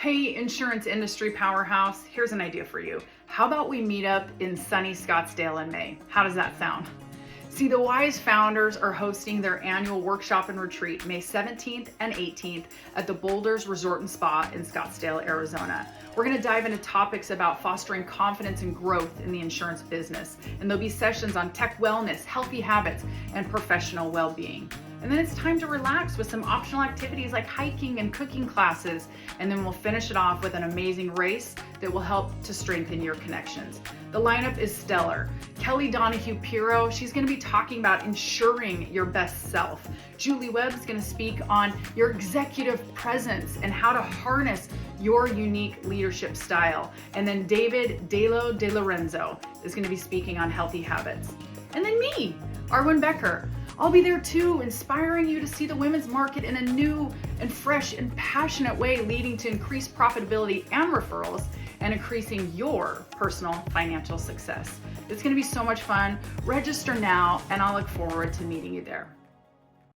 Hey, insurance industry powerhouse, here's an idea for you. How about we meet up in sunny Scottsdale in May? How does that sound? See, the WIISE founders are hosting their annual workshop and retreat May 17th and 18th at the Boulders Resort and Spa in Scottsdale, Arizona. We're going to dive into topics about fostering confidence and growth in the insurance business, and there'll be sessions on tech wellness, healthy habits, and professional well-being. And then it's time to relax with some optional activities like hiking and cooking classes. And then we'll finish it off with an amazing race that will help to strengthen your connections. The lineup is stellar. Kelly Donahue-Piro, she's going to be talking about ensuring your best self. Julie Webb's going to speak on your executive presence and how to harness your unique leadership style. And then David Delo De Lorenzo is going to be speaking on healthy habits. And then me, Arwen Becker. I'll be there too, inspiring you to see the women's market in a new and fresh and passionate way, leading to increased profitability and referrals and increasing your personal financial success. It's going to be so much fun. Register now, and I'll look forward to meeting you there.